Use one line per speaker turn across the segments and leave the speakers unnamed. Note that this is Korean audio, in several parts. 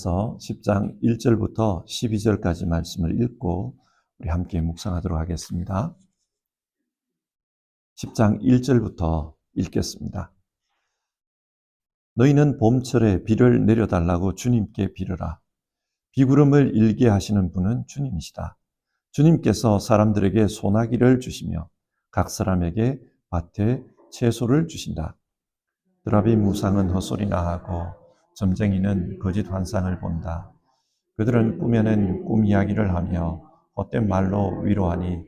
그래서 10장 1절부터 12절까지 말씀을 읽고 우리 함께 묵상하도록 하겠습니다. 10장 1절부터 읽겠습니다. 너희는 봄철에 비를 내려달라고 주님께 빌어라. 비구름을 일게 하시는 분은 주님이시다. 주님께서 사람들에게 소나기를 주시며 각 사람에게 밭에 채소를 주신다. 드라비 무상은 헛소리나 하고 점쟁이는 거짓 환상을 본다. 그들은 꾸며낸 꿈 이야기를 하며 헛된 말로 위로하니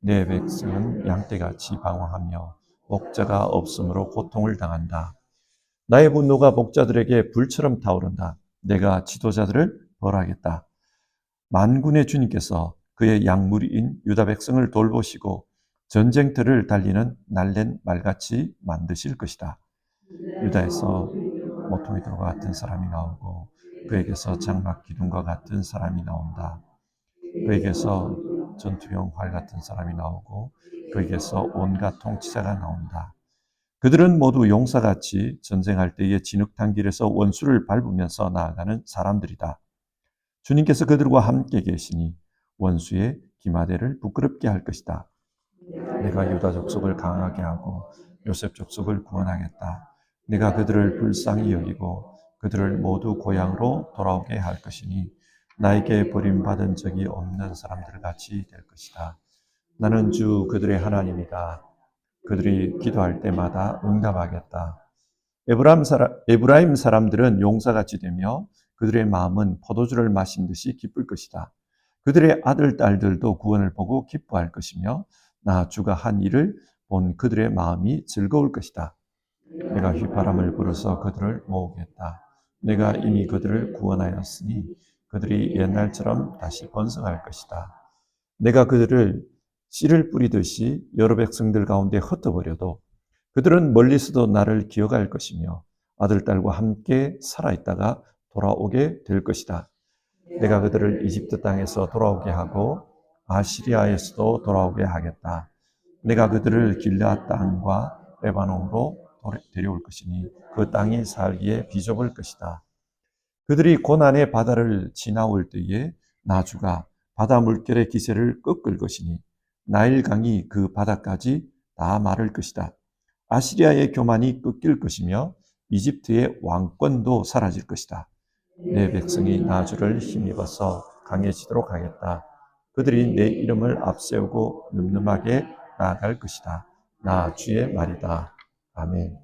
내 백성은 양떼같이 방황하며 목자가 없으므로 고통을 당한다. 나의 분노가 목자들에게 불처럼 타오른다. 내가 지도자들을 벌하겠다. 만군의 주님께서 그의 양무리인 유다 백성을 돌보시고 전쟁터를 달리는 날랜 말같이 만드실 것이다. 유다에서 모퉁이 돌과 같은 사람이 나오고 그에게서 장막 기둥과 같은 사람이 나온다. 그에게서 전투용 활 같은 사람이 나오고 그에게서 온갖 통치자가 나온다. 그들은 모두 용사같이 전쟁할 때의 진흙탕 길에서 원수를 밟으면서 나아가는 사람들이다. 주님께서 그들과 함께 계시니 원수의 기마대를 부끄럽게 할 것이다. 내가 유다 족속을 강하게 하고 요셉 족속을 구원하겠다. 내가 그들을 불쌍히 여기고 그들을 모두 고향으로 돌아오게 할 것이니 나에게 버림받은 적이 없는 사람들 같이 될 것이다. 나는 주 그들의 하나님이다. 그들이 기도할 때마다 응답하겠다. 에브라임 사람들은 용사같이 되며 그들의 마음은 포도주를 마신 듯이 기쁠 것이다. 그들의 아들, 딸들도 구원을 보고 기뻐할 것이며 나 주가 한 일을 본 그들의 마음이 즐거울 것이다. 내가 휘바람을 불어서 그들을 모으겠다. 내가 이미 그들을 구원하였으니 그들이 옛날처럼 다시 번성할 것이다. 내가 그들을 씨를 뿌리듯이 여러 백성들 가운데 흩어버려도 그들은 멀리서도 나를 기억할 것이며 아들, 딸과 함께 살아있다가 돌아오게 될 것이다. 내가 그들을 이집트 땅에서 돌아오게 하고 아시리아에서도 돌아오게 하겠다. 내가 그들을 길르앗 땅과 레바논으로 데려올 것이니 그 땅이 살기에 비좁을 것이다. 그들이 고난의 바다를 지나올 때에 나주가 바다 물결의 기세를 꺾을 것이니 나일강이 그 바다까지 다 마를 것이다. 아시리아의 교만이 꺾일 것이며 이집트의 왕권도 사라질 것이다. 내 백성이 나주를 힘입어서 강해지도록 하겠다. 그들이 내 이름을 앞세우고 늠름하게 나아갈 것이다. 나 주의 말이다. 아멘.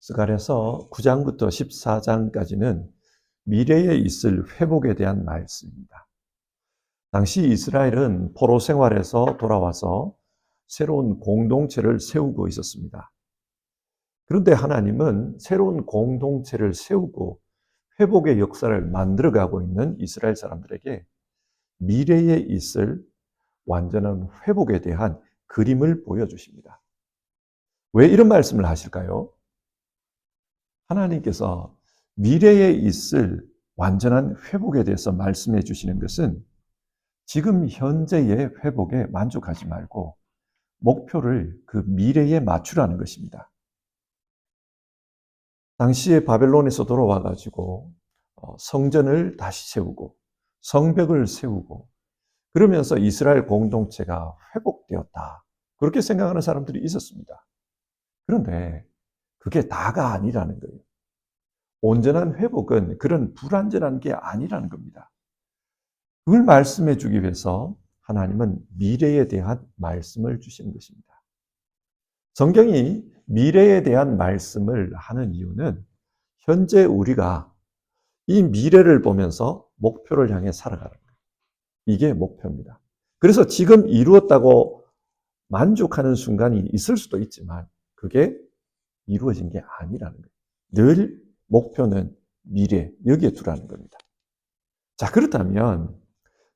스가랴서 9장부터 14장까지는 미래에 있을 회복에 대한 말씀입니다. 당시 이스라엘은 포로 생활에서 돌아와서 새로운 공동체를 세우고 있었습니다. 그런데 하나님은 새로운 공동체를 세우고 회복의 역사를 만들어가고 있는 이스라엘 사람들에게 미래에 있을 완전한 회복에 대한 그림을 보여주십니다. 왜 이런 말씀을 하실까요? 하나님께서 미래에 있을 완전한 회복에 대해서 말씀해 주시는 것은 지금 현재의 회복에 만족하지 말고 목표를 그 미래에 맞추라는 것입니다. 당시에 바벨론에서 돌아와가지고 성전을 다시 세우고 성벽을 세우고 그러면서 이스라엘 공동체가 회복되었다. 그렇게 생각하는 사람들이 있었습니다. 그런데 그게 다가 아니라는 거예요. 온전한 회복은 그런 불완전한 게 아니라는 겁니다. 그걸 말씀해 주기 위해서 하나님은 미래에 대한 말씀을 주시는 것입니다. 성경이 미래에 대한 말씀을 하는 이유는 현재 우리가 이 미래를 보면서 목표를 향해 살아가는 거예요. 이게 목표입니다. 그래서 지금 이루었다고 만족하는 순간이 있을 수도 있지만 그게 이루어진 게 아니라는 거예요. 늘 목표는 미래, 여기에 두라는 겁니다. 자, 그렇다면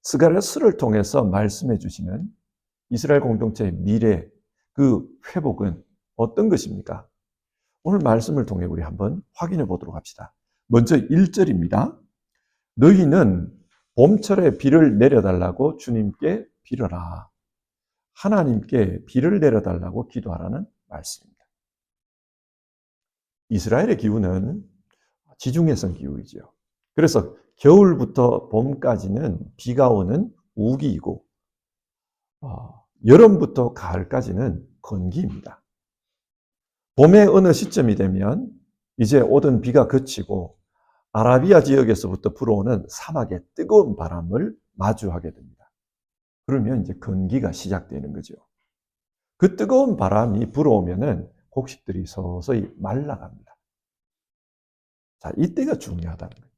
스가랴서를 통해서 말씀해 주시는 이스라엘 공동체의 미래, 그 회복은 어떤 것입니까? 오늘 말씀을 통해 우리 한번 확인해 보도록 합시다. 먼저 1절입니다. 너희는 봄철에 비를 내려달라고 주님께 빌어라. 하나님께 비를 내려달라고 기도하라는 말씀입니다. 이스라엘의 기후는 지중해성 기후이죠. 그래서 겨울부터 봄까지는 비가 오는 우기이고 여름부터 가을까지는 건기입니다. 봄의 어느 시점이 되면 이제 오던 비가 그치고 아라비아 지역에서부터 불어오는 사막의 뜨거운 바람을 마주하게 됩니다. 그러면 이제 건기가 시작되는 거죠. 그 뜨거운 바람이 불어오면은 곡식들이 서서히 말라갑니다. 자, 이때가 중요하다는 거예요.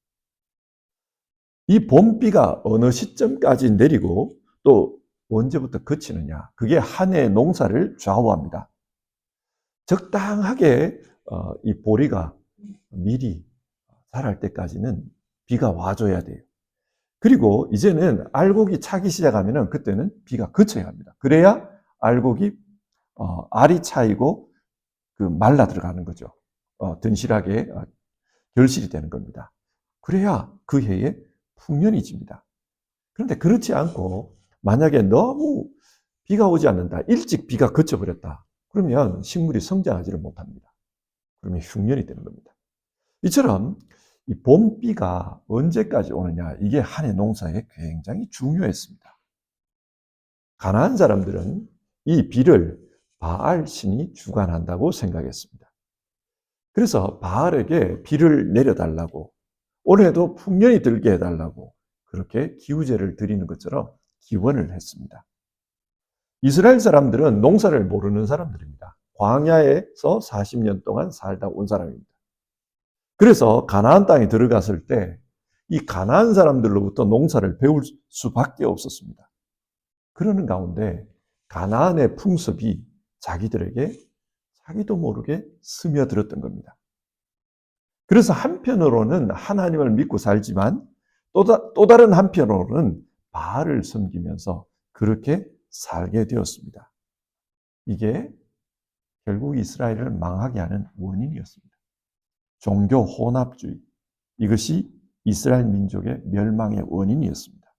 이 봄비가 어느 시점까지 내리고 또 언제부터 그치느냐, 그게 한 해의 농사를 좌우합니다. 적당하게 이 보리가 미리 자랄 때까지는 비가 와줘야 돼요. 그리고 이제는 알곡이 차기 시작하면은 그때는 비가 그쳐야 합니다. 그래야 알곡이 알이 차이고 그 말라 들어가는 거죠. 든실하게 결실이 되는 겁니다. 그래야 그 해에 풍년이 집니다. 그런데 그렇지 않고 만약에 너무 비가 오지 않는다, 일찍 비가 그쳐버렸다, 그러면 식물이 성장하지를 못합니다. 그러면 흉년이 되는 겁니다. 이처럼 이 봄비가 언제까지 오느냐, 이게 한 해 농사에 굉장히 중요했습니다. 가나안 사람들은 이 비를 바알 신이 주관한다고 생각했습니다. 그래서 바알에게 비를 내려달라고, 올해도 풍년이 들게 해달라고 그렇게 기우제를 드리는 것처럼 기원을 했습니다. 이스라엘 사람들은 농사를 모르는 사람들입니다. 광야에서 40년 동안 살다 온 사람입니다. 그래서 가나안 땅에 들어갔을 때 이 가나안 사람들로부터 농사를 배울 수밖에 없었습니다. 그러는 가운데 가나안의 풍습이 자기들에게 자기도 모르게 스며들었던 겁니다. 그래서 한편으로는 하나님을 믿고 살지만 또 다른 한편으로는 바알을 섬기면서 그렇게 살게 되었습니다. 이게 결국 이스라엘을 망하게 하는 원인이었습니다. 종교 혼합주의, 이것이 이스라엘 민족의 멸망의 원인이었습니다.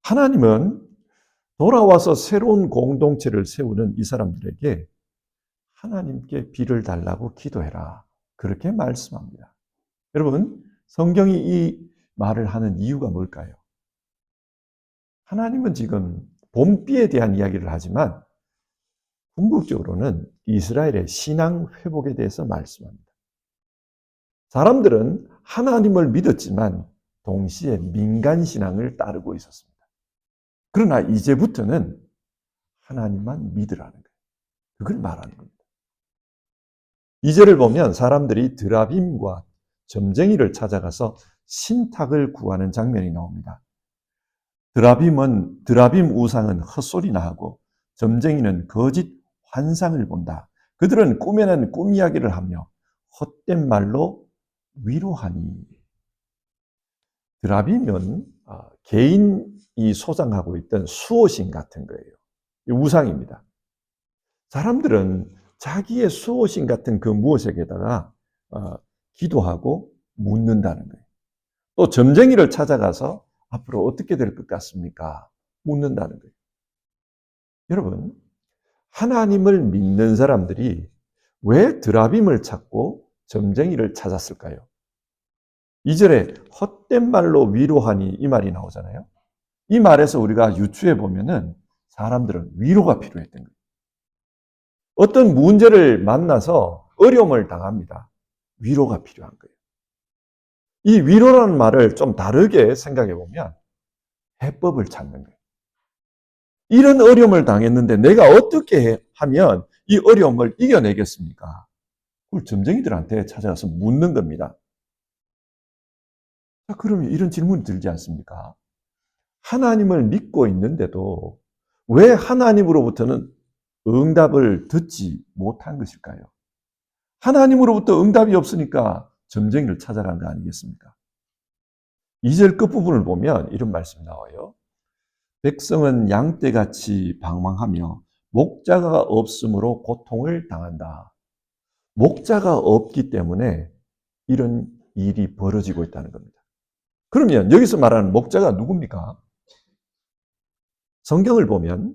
하나님은 돌아와서 새로운 공동체를 세우는 이 사람들에게 하나님께 비를 달라고 기도해라, 그렇게 말씀합니다. 여러분, 성경이 이 말을 하는 이유가 뭘까요? 하나님은 지금 봄비에 대한 이야기를 하지만 궁극적으로는 이스라엘의 신앙 회복에 대해서 말씀합니다. 사람들은 하나님을 믿었지만 동시에 민간 신앙을 따르고 있었습니다. 그러나 이제부터는 하나님만 믿으라는 거예요. 그걸 말하는 겁니다. 2절을 보면 사람들이 드라빔과 점쟁이를 찾아가서 신탁을 구하는 장면이 나옵니다. 드라빔 우상은 헛소리나 하고 점쟁이는 거짓 환상을 본다. 그들은 꿈에는 꿈 이야기를 하며 헛된 말로 위로하니. 드라빔은 개인이 소장하고 있던 수호신 같은 거예요. 우상입니다. 사람들은 자기의 수호신 같은 그 무엇에게다가 기도하고 묻는다는 거예요. 또 점쟁이를 찾아가서 앞으로 어떻게 될 것 같습니까? 묻는다는 거예요. 여러분, 하나님을 믿는 사람들이 왜 드라빔을 찾고 점쟁이를 찾았을까요? 2절에 헛된 말로 위로하니, 이 말이 나오잖아요. 이 말에서 우리가 유추해 보면은 사람들은 위로가 필요했던 거예요. 어떤 문제를 만나서 어려움을 당합니다. 위로가 필요한 거예요. 이 위로라는 말을 좀 다르게 생각해 보면 해법을 찾는 거예요. 이런 어려움을 당했는데 내가 어떻게 하면 이 어려움을 이겨내겠습니까? 그걸 점쟁이들한테 찾아가서 묻는 겁니다. 자, 그러면 이런 질문이 들지 않습니까? 하나님을 믿고 있는데도 왜 하나님으로부터는 응답을 듣지 못한 것일까요? 하나님으로부터 응답이 없으니까 점쟁이를 찾아간 거 아니겠습니까? 2절 끝부분을 보면 이런 말씀이 나와요. 백성은 양떼같이 방황하며 목자가 없으므로 고통을 당한다. 목자가 없기 때문에 이런 일이 벌어지고 있다는 겁니다. 그러면 여기서 말하는 목자가 누굽니까? 성경을 보면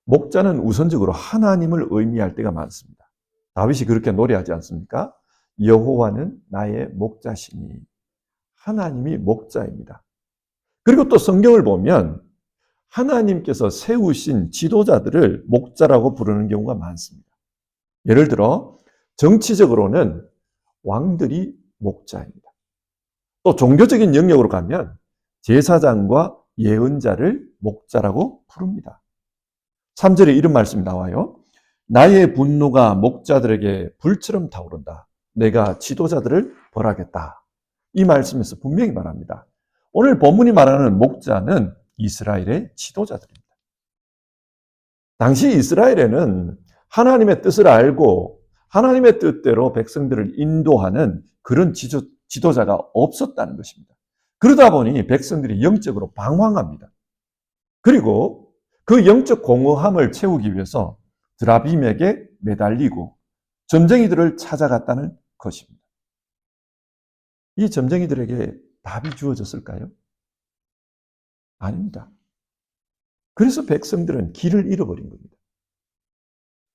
목자는 우선적으로 하나님을 의미할 때가 많습니다. 다윗이 그렇게 노래하지 않습니까? 여호와는 나의 목자시니. 하나님이 목자입니다. 그리고 또 성경을 보면 하나님께서 세우신 지도자들을 목자라고 부르는 경우가 많습니다. 예를 들어 정치적으로는 왕들이 목자입니다. 또 종교적인 영역으로 가면 제사장과 예언자를 목자라고 부릅니다. 3절에 이런 말씀이 나와요. 나의 분노가 목자들에게 불처럼 타오른다. 내가 지도자들을 벌하겠다. 이 말씀에서 분명히 말합니다. 오늘 본문이 말하는 목자는 이스라엘의 지도자들입니다. 당시 이스라엘에는 하나님의 뜻을 알고 하나님의 뜻대로 백성들을 인도하는 그런 지도자가 없었다는 것입니다. 그러다 보니 백성들이 영적으로 방황합니다. 그리고 그 영적 공허함을 채우기 위해서 드라빔에게 매달리고 점쟁이들을 찾아갔다는 것입니다. 이 점쟁이들에게 답이 주어졌을까요? 아닙니다. 그래서 백성들은 길을 잃어버린 겁니다.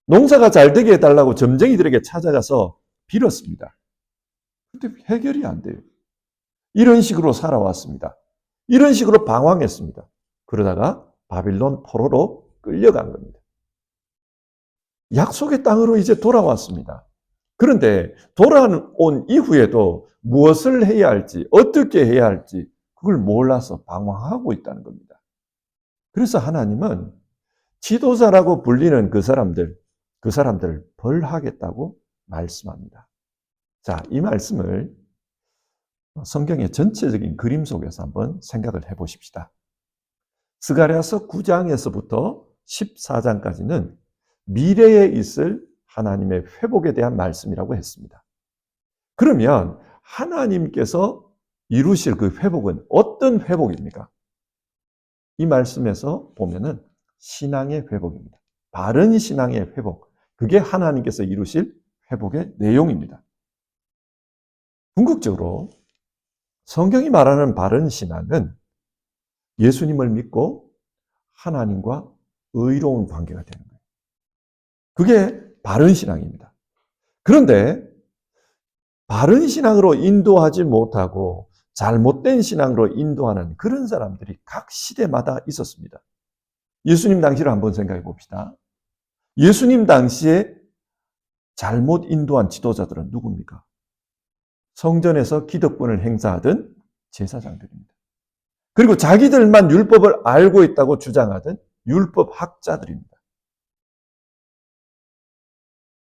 농사가 잘 되게 해달라고 점쟁이들에게 찾아가서 빌었습니다. 그런데 해결이 안 돼요. 이런 식으로 살아왔습니다. 이런 식으로 방황했습니다. 그러다가 바빌론 포로로 끌려간 겁니다. 약속의 땅으로 이제 돌아왔습니다. 그런데 돌아온 이후에도 무엇을 해야 할지, 어떻게 해야 할지 그걸 몰라서 방황하고 있다는 겁니다. 그래서 하나님은 지도자라고 불리는 그 사람들 벌하겠다고 말씀합니다. 자, 이 말씀을 성경의 전체적인 그림 속에서 한번 생각을 해보십시다. 스가랴서 9장에서부터 14장까지는 미래에 있을 하나님의 회복에 대한 말씀이라고 했습니다. 그러면 하나님께서 이루실 그 회복은 어떤 회복입니까? 이 말씀에서 보면은 신앙의 회복입니다. 바른 신앙의 회복. 그게 하나님께서 이루실 회복의 내용입니다. 궁극적으로 성경이 말하는 바른 신앙은 예수님을 믿고 하나님과 의로운 관계가 되는 거예요. 그게 바른 신앙입니다. 그런데 바른 신앙으로 인도하지 못하고 잘못된 신앙으로 인도하는 그런 사람들이 각 시대마다 있었습니다. 예수님 당시를 한번 생각해 봅시다. 예수님 당시에 잘못 인도한 지도자들은 누굽니까? 성전에서 기득권을 행사하던 제사장들입니다. 그리고 자기들만 율법을 알고 있다고 주장하던 율법학자들입니다.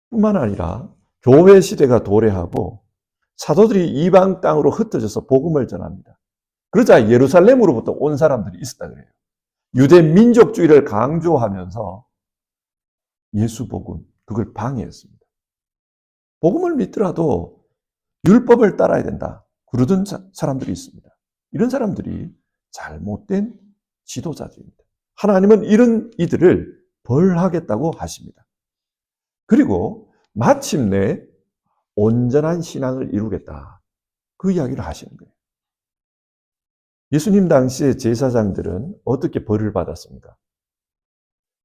뿐만 아니라 교회 시대가 도래하고 사도들이 이방 땅으로 흩어져서 복음을 전합니다. 그러자 예루살렘으로부터 온 사람들이 있었다 그래요. 유대 민족주의를 강조하면서 예수 복음, 그걸 방해했습니다. 복음을 믿더라도 율법을 따라야 된다. 그러던 사람들이 있습니다. 이런 사람들이 잘못된 지도자들입니다. 하나님은 이런 이들을 벌하겠다고 하십니다. 그리고 마침내 온전한 신앙을 이루겠다. 그 이야기를 하시는 거예요. 예수님 당시의 제사장들은 어떻게 벌을 받았습니까?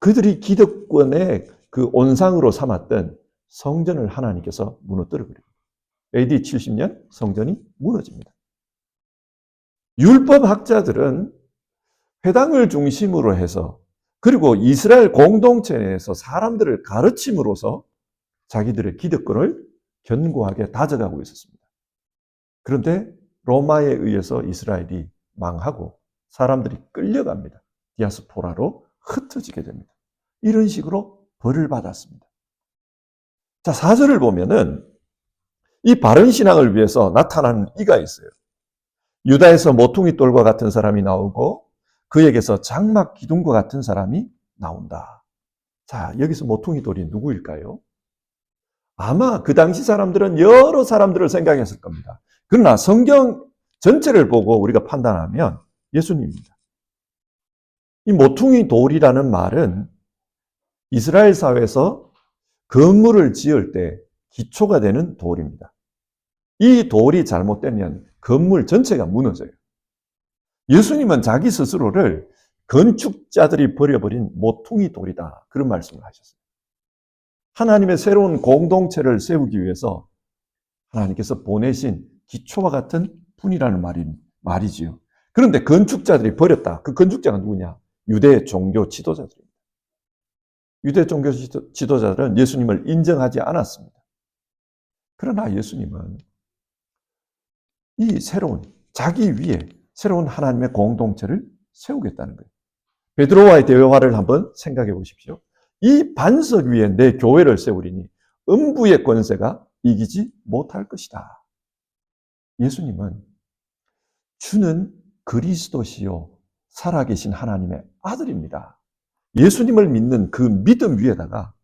그들이 기득권의 그 온상으로 삼았던 성전을 하나님께서 무너뜨려 버립니다. AD 70년 성전이 무너집니다. 율법학자들은 회당을 중심으로 해서 그리고 이스라엘 공동체 내에서 사람들을 가르침으로써 자기들의 기득권을 견고하게 다져가고 있었습니다. 그런데 로마에 의해서 이스라엘이 망하고 사람들이 끌려갑니다. 디아스포라로 흩어지게 됩니다. 이런 식으로 벌을 받았습니다. 자, 4절을 보면은 이 바른 신앙을 위해서 나타나는 이가 있어요. 유다에서 모퉁이 돌과 같은 사람이 나오고 그에게서 장막 기둥과 같은 사람이 나온다. 자, 여기서 모퉁이 돌이 누구일까요? 아마 그 당시 사람들은 여러 사람들을 생각했을 겁니다. 그러나 성경 전체를 보고 우리가 판단하면 예수님입니다. 이 모퉁이 돌이라는 말은 이스라엘 사회에서 건물을 지을 때 기초가 되는 돌입니다. 이 돌이 잘못되면 건물 전체가 무너져요. 예수님은 자기 스스로를 건축자들이 버려버린 모퉁이 돌이다. 그런 말씀을 하셨어요. 하나님의 새로운 공동체를 세우기 위해서 하나님께서 보내신 기초와 같은 분이라는 말이지요. 그런데 건축자들이 버렸다. 그 건축자가 누구냐? 유대 종교 지도자들입니다. 유대 종교 지도자들은 예수님을 인정하지 않았습니다. 그러나 예수님은 이 자기 위에 새로운 하나님의 공동체를 세우겠다는 거예요. 베드로와의 대화를 한번 생각해 보십시오. 이 반석 위에 내 교회를 세우리니 음부의 권세가 이기지 못할 것이다. 예수님은 주는 그리스도시요 살아계신 하나님의 아들입니다. 예수님을 믿는 그 믿음 위에다가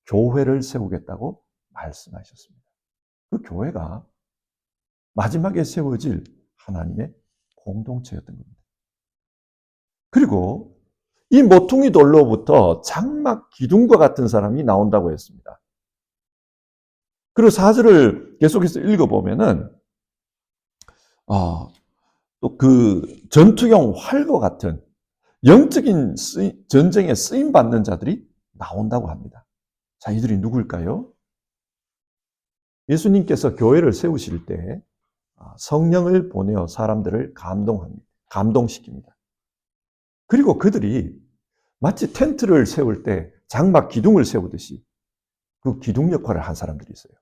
교회를 세우겠다고 말씀하셨습니다. 그 교회가 마지막에 세워질 하나님의 공동체였던 겁니다. 그리고 이 모퉁이 돌로부터 장막 기둥과 같은 사람이 나온다고 했습니다. 그리고 4절을 계속해서 읽어보면은 또 그 전투용 활과 같은 영적인 전쟁에 쓰임 받는 자들이 나온다고 합니다. 자, 이들이 누굴까요? 예수님께서 교회를 세우실 때 성령을 보내어 사람들을 감동시킵니다. 그리고 그들이 마치 텐트를 세울 때 장막 기둥을 세우듯이 그 기둥 역할을 한 사람들이 있어요.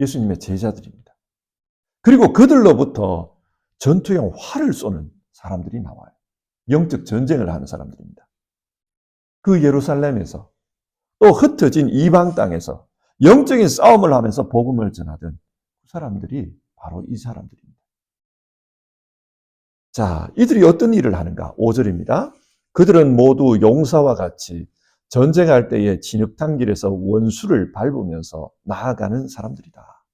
예수님의 제자들입니다. 그리고 그들로부터 전투용 활을 쏘는 사람들이 나와요. 영적 전쟁을 하는 사람들입니다. 그 예루살렘에서 또 흩어진 이방 땅에서 영적인 싸움을 하면서 복음을 전하던 그 사람들이 바로 이 사람들입니다. 자, 이들이 어떤 일을 하는가? 5절입니다. 그들은 모두 용사와 같이 전쟁할 때에 진흙탕 길에서 원수를 밟으면서 나아가는 사람들이다.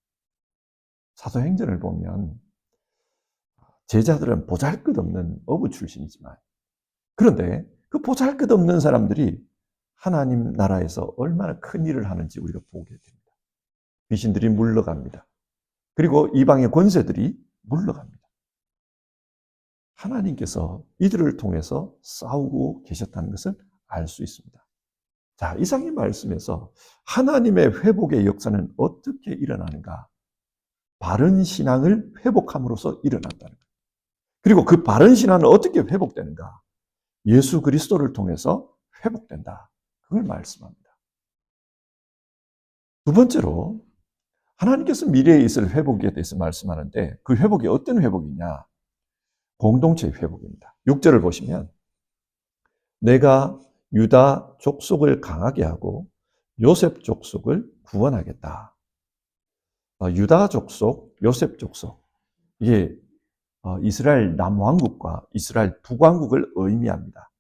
사도행전을 보면 제자들은 보잘것없는 어부 출신이지만 그런데 그 보잘것없는 사람들이 하나님 나라에서 얼마나 큰 일을 하는지 우리가 보게 됩니다. 귀신들이 물러갑니다. 그리고 이방의 권세들이 물러갑니다. 하나님께서 이들을 통해서 싸우고 계셨다는 것을 알 수 있습니다. 자, 이상의 말씀에서 하나님의 회복의 역사는 어떻게 일어나는가? 바른 신앙을 회복함으로써 일어난다는 거예요. 그리고 그 바른 신앙은 어떻게 회복되는가? 예수 그리스도를 통해서 회복된다. 그걸 말씀합니다. 두 번째로 하나님께서 미래에 있을 회복에 대해서 말씀하는데 그 회복이 어떤 회복이냐? 공동체의 회복입니다. 6절을 보시면 내가 유다 족속을 강하게 하고 요셉 족속을 구원하겠다. 유다 족속, 요셉 족속 이게 이스라엘 남왕국과 이스라엘 북왕국을 의미합니다.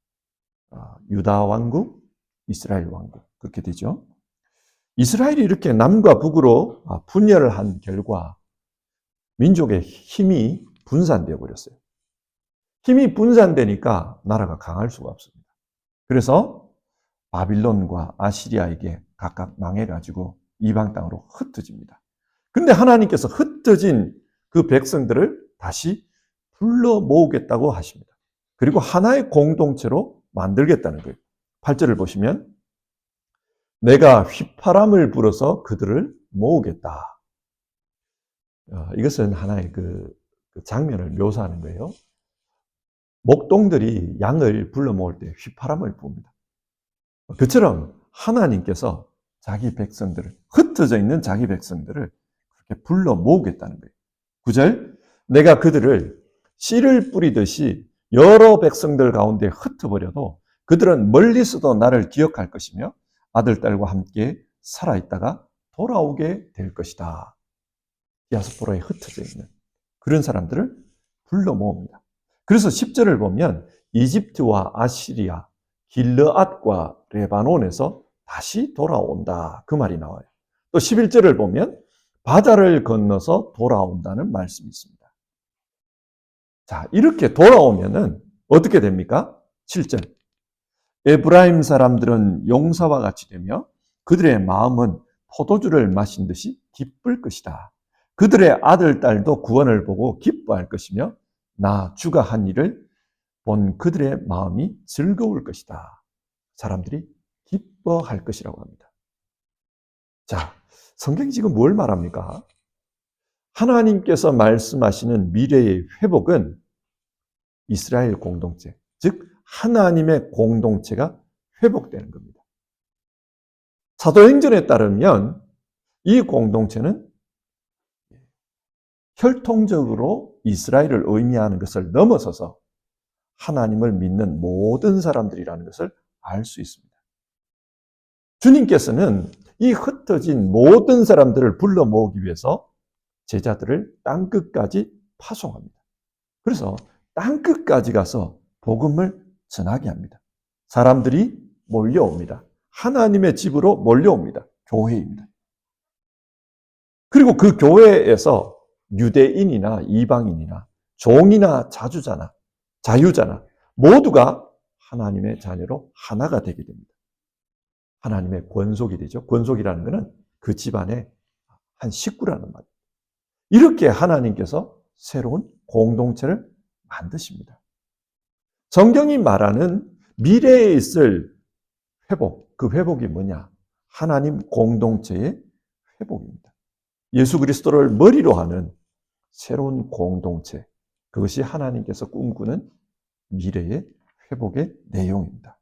유다 왕국, 이스라엘 왕국 그렇게 되죠. 이스라엘이 이렇게 남과 북으로 분열을 한 결과 민족의 힘이 분산되어 버렸어요. 힘이 분산되니까 나라가 강할 수가 없습니다. 그래서 바빌론과 아시리아에게 각각 망해가지고 이방 땅으로 흩어집니다. 근데 하나님께서 흩어진 그 백성들을 다시 불러 모으겠다고 하십니다. 그리고 하나의 공동체로 만들겠다는 거예요. 8절을 보시면 내가 휘파람을 불어서 그들을 모으겠다. 이것은 하나의 그 장면을 묘사하는 거예요. 목동들이 양을 불러 모을 때 휘파람을 부릅니다. 그처럼 하나님께서 자기 백성들을, 흩어져 있는 자기 백성들을 그렇게 불러 모으겠다는 거예요. 9절, 내가 그들을 씨를 뿌리듯이 여러 백성들 가운데 흩어버려도 그들은 멀리서도 나를 기억할 것이며 아들, 딸과 함께 살아있다가 돌아오게 될 것이다. 디아스포라에 흩어져 있는 그런 사람들을 불러 모읍니다. 그래서 10절을 보면 이집트와 아시리아, 길르앗과 레바논에서 다시 돌아온다. 그 말이 나와요. 또 11절을 보면 바다를 건너서 돌아온다는 말씀이 있습니다. 자, 이렇게 돌아오면은 어떻게 됩니까? 7절. 에브라임 사람들은 용사와 같이 되며 그들의 마음은 포도주를 마신 듯이 기쁠 것이다. 그들의 아들, 딸도 구원을 보고 기뻐할 것이며 나 주가 한 일을 본 그들의 마음이 즐거울 것이다. 사람들이 기뻐할 것이라고 합니다. 자, 성경이 지금 뭘 말합니까? 하나님께서 말씀하시는 미래의 회복은 이스라엘 공동체, 즉 하나님의 공동체가 회복되는 겁니다. 사도행전에 따르면 이 공동체는 혈통적으로 이스라엘을 의미하는 것을 넘어서서 하나님을 믿는 모든 사람들이라는 것을 알 수 있습니다. 주님께서는 이 흩어진 모든 사람들을 불러 모으기 위해서 제자들을 땅끝까지 파송합니다. 그래서 땅끝까지 가서 복음을 전하게 합니다. 사람들이 몰려옵니다. 하나님의 집으로 몰려옵니다. 교회입니다. 그리고 그 교회에서 유대인이나 이방인이나 종이나 자유자나 모두가 하나님의 자녀로 하나가 되게 됩니다. 하나님의 권속이 되죠. 권속이라는 것은 그 집안의 한 식구라는 말이에요. 이렇게 하나님께서 새로운 공동체를 만드십니다. 성경이 말하는 미래에 있을 회복, 그 회복이 뭐냐? 하나님 공동체의 회복입니다. 예수 그리스도를 머리로 하는 새로운 공동체, 그것이 하나님께서 꿈꾸는 미래의 회복의 내용입니다.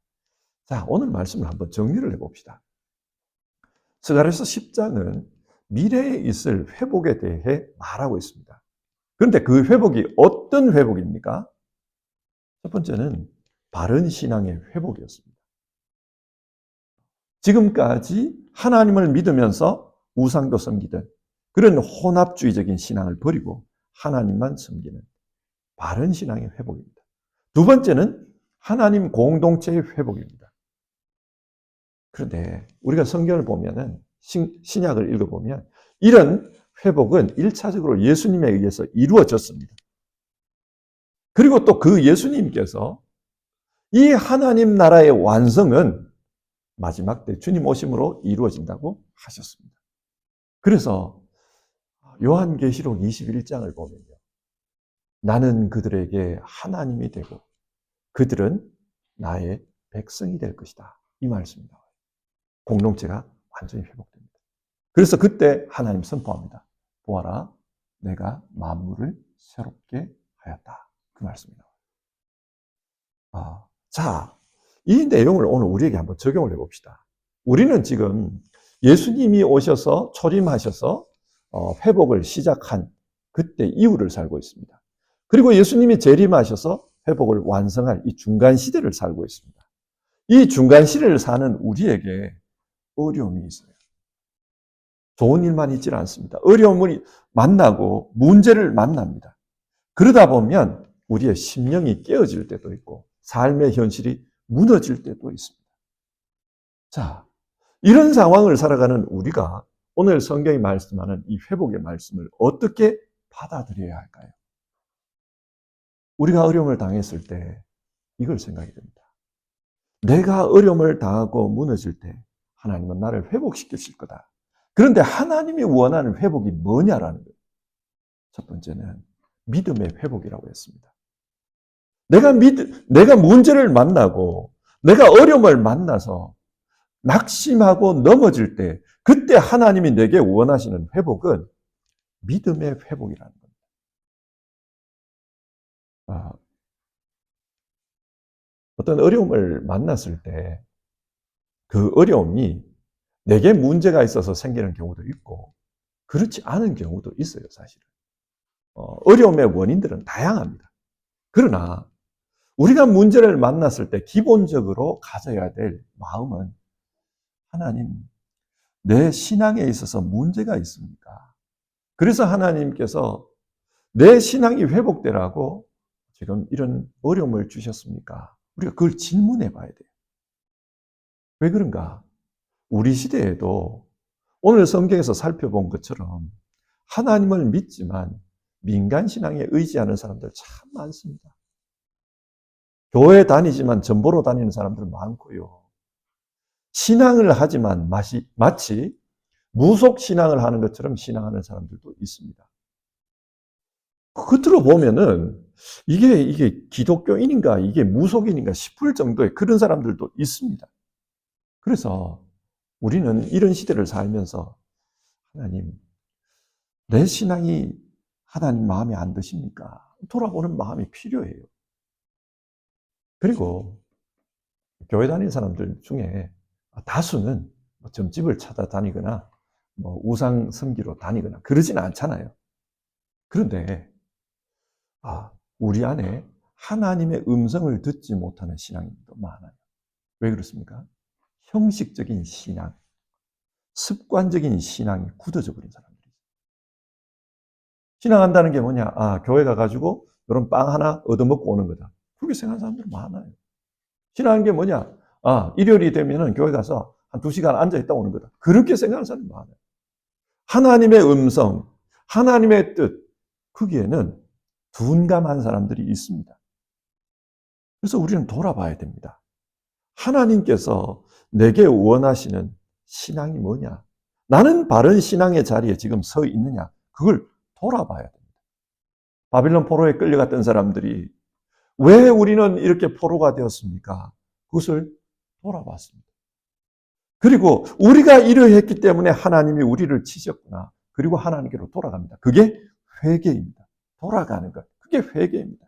자, 오늘 말씀을 한번 정리를 해봅시다. 스가랴서 10장은 미래에 있을 회복에 대해 말하고 있습니다. 그런데 그 회복이 어떤 회복입니까? 첫 번째는 바른 신앙의 회복이었습니다. 지금까지 하나님을 믿으면서 우상도 섬기던 그런 혼합주의적인 신앙을 버리고 하나님만 섬기는 바른 신앙의 회복입니다. 두 번째는 하나님 공동체의 회복입니다. 그런데 우리가 성경을 보면은 신약을 읽어보면 이런 회복은 1차적으로 예수님에 의해서 이루어졌습니다. 그리고 또 그 예수님께서 이 하나님 나라의 완성은 마지막 때 주님 오심으로 이루어진다고 하셨습니다. 그래서 요한계시록 21장을 보면요. 나는 그들에게 하나님이 되고 그들은 나의 백성이 될 것이다. 이 말씀입니다. 공동체가 완전히 회복됩니다. 그래서 그때 하나님 선포합니다. 보아라, 내가 만물을 새롭게 하였다. 그 말씀입니다. 자, 이 내용을 오늘 우리에게 한번 적용을 해봅시다. 우리는 지금 예수님이 오셔서 초림하셔서 회복을 시작한 그때 이후를 살고 있습니다. 그리고 예수님이 재림하셔서 회복을 완성할 이 중간 시대를 살고 있습니다. 이 중간 시대를 사는 우리에게 어려움이 있어요. 좋은 일만 있지 않습니다. 어려움을 만나고 문제를 만납니다. 그러다 보면 우리의 심령이 깨어질 때도 있고 삶의 현실이 무너질 때도 있습니다. 자, 이런 상황을 살아가는 우리가 오늘 성경이 말씀하는 이 회복의 말씀을 어떻게 받아들여야 할까요? 우리가 어려움을 당했을 때 이걸 생각이 됩니다. 내가 어려움을 당하고 무너질 때 하나님은 나를 회복시키실 거다. 그런데 하나님이 원하는 회복이 뭐냐라는 거예요. 첫 번째는 믿음의 회복이라고 했습니다. 내가 문제를 만나고 내가 어려움을 만나서 낙심하고 넘어질 때 그때 하나님이 내게 원하시는 회복은 믿음의 회복이라는 겁니다. 어떤 어려움을 만났을 때 그 어려움이 내게 문제가 있어서 생기는 경우도 있고 그렇지 않은 경우도 있어요, 사실은. 어려움의 원인들은 다양합니다. 그러나 우리가 문제를 만났을 때 기본적으로 가져야 될 마음은 하나님, 내 신앙에 있어서 문제가 있습니까? 그래서 하나님께서 내 신앙이 회복되라고 지금 이런 어려움을 주셨습니까? 우리가 그걸 질문해 봐야 돼요. 왜 그런가? 우리 시대에도 오늘 성경에서 살펴본 것처럼 하나님을 믿지만 민간 신앙에 의지하는 사람들 참 많습니다. 교회 다니지만 전보로 다니는 사람들 많고요. 신앙을 하지만 마치 무속 신앙을 하는 것처럼 신앙하는 사람들도 있습니다. 겉으로 보면은 이게 기독교인인가 이게 무속인인가 싶을 정도의 그런 사람들도 있습니다. 그래서 우리는 이런 시대를 살면서 하나님, 내 신앙이 하나님 마음에 안 드십니까? 돌아보는 마음이 필요해요. 그리고 교회 다니는 사람들 중에 다수는 점집을 찾아다니거나 우상 섬기러 다니거나 그러진 않잖아요. 그런데 우리 안에 하나님의 음성을 듣지 못하는 신앙이 더 많아요. 왜 그렇습니까? 형식적인 신앙, 습관적인 신앙이 굳어져 버린 사람들이죠. 신앙한다는 게 뭐냐? 교회 가가지고 이런 빵 하나 얻어먹고 오는 거다. 그렇게 생각하는 사람들 많아요. 신앙한 게 뭐냐? 일요일이 되면은 교회 가서 한 2시간 앉아있다 오는 거다. 그렇게 생각하는 사람이 많아요. 하나님의 음성, 하나님의 뜻, 거기에는 둔감한 사람들이 있습니다. 그래서 우리는 돌아봐야 됩니다. 하나님께서 내게 원하시는 신앙이 뭐냐? 나는 바른 신앙의 자리에 지금 서 있느냐? 그걸 돌아봐야 됩니다. 바빌론 포로에 끌려갔던 사람들이 왜 우리는 이렇게 포로가 되었습니까? 그것을 돌아봤습니다. 그리고 우리가 이러했기 때문에 하나님이 우리를 치셨구나. 그리고 하나님께로 돌아갑니다. 그게 회개입니다. 돌아가는 것. 그게 회개입니다.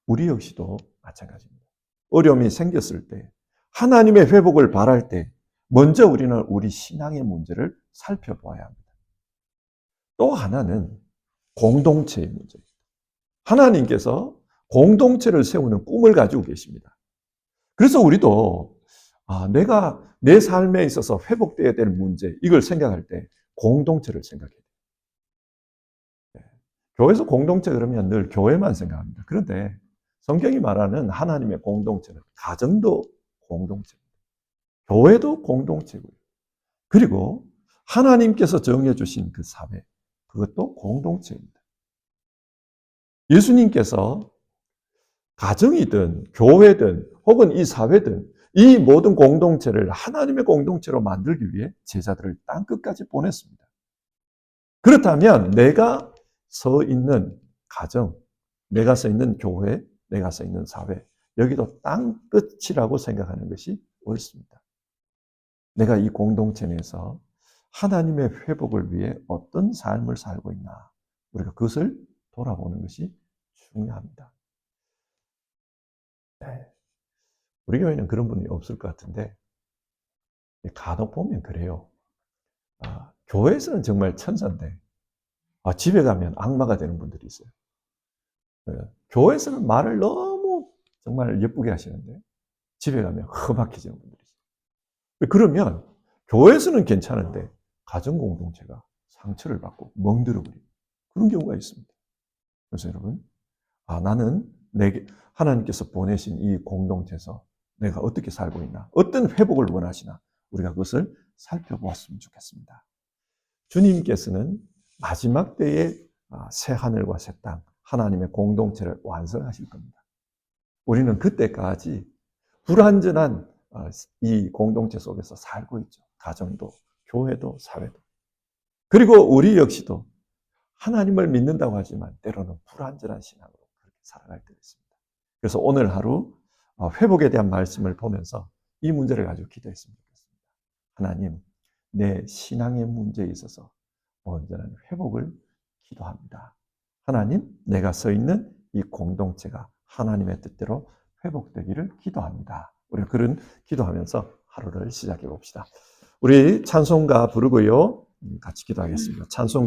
우리 역시도 마찬가지입니다. 어려움이 생겼을 때, 하나님의 회복을 바랄 때, 먼저 우리는 우리 신앙의 문제를 살펴보아야 합니다. 또 하나는 공동체의 문제입니다. 하나님께서 공동체를 세우는 꿈을 가지고 계십니다. 그래서 우리도 내가 내 삶에 있어서 회복되어야 될 문제, 이걸 생각할 때 공동체를 생각해야 돼요. 교회에서 공동체 그러면 늘 교회만 생각합니다. 그런데 성경이 말하는 하나님의 공동체는 가정도 공동체입니다. 교회도 공동체고요. 그리고 하나님께서 정해 주신 그 사회, 그것도 공동체입니다. 예수님께서 가정이든 교회든 혹은 이 사회든 이 모든 공동체를 하나님의 공동체로 만들기 위해 제자들을 땅끝까지 보냈습니다. 그렇다면 내가 서 있는 가정, 내가 서 있는 교회, 내가 서 있는 사회, 여기도 땅끝이라고 생각하는 것이 옳습니다. 내가 이 공동체 내에서 하나님의 회복을 위해 어떤 삶을 살고 있나, 우리가 그것을 돌아보는 것이 중요합니다. 우리 교회는 그런 분이 없을 것 같은데 간혹 보면 그래요. 교회에서는 정말 천사인데 집에 가면 악마가 되는 분들이 있어요. 교회에서는 말을 너무 정말 예쁘게 하시는데 집에 가면 험악해지는 분들이 있어요. 그러면 교회에서는 괜찮은데 가정 공동체가 상처를 받고 멍들어버리고 그런 경우가 있습니다. 그래서 여러분, 나는 하나님께서 보내신 이 공동체에서 내가 어떻게 살고 있나, 어떤 회복을 원하시나, 우리가 그것을 살펴보았으면 좋겠습니다. 주님께서는 마지막 때에 새 하늘과 새 땅, 하나님의 공동체를 완성하실 겁니다. 우리는 그때까지 불완전한 이 공동체 속에서 살고 있죠. 가정도, 교회도, 사회도. 그리고 우리 역시도 하나님을 믿는다고 하지만 때로는 불완전한 신앙으로 그렇게 살아갈 때가 있습니다. 그래서 오늘 하루 회복에 대한 말씀을 보면서 이 문제를 가지고 기도했으면 좋겠습니다. 하나님, 내 신앙의 문제에 있어서 온전한 회복을 기도합니다. 하나님, 내가 서 있는 이 공동체가 하나님의 뜻대로 회복되기를 기도합니다. 우리가 그런 기도하면서 하루를 시작해 봅시다. 우리 찬송가 부르고요. 같이 기도하겠습니다. 찬송가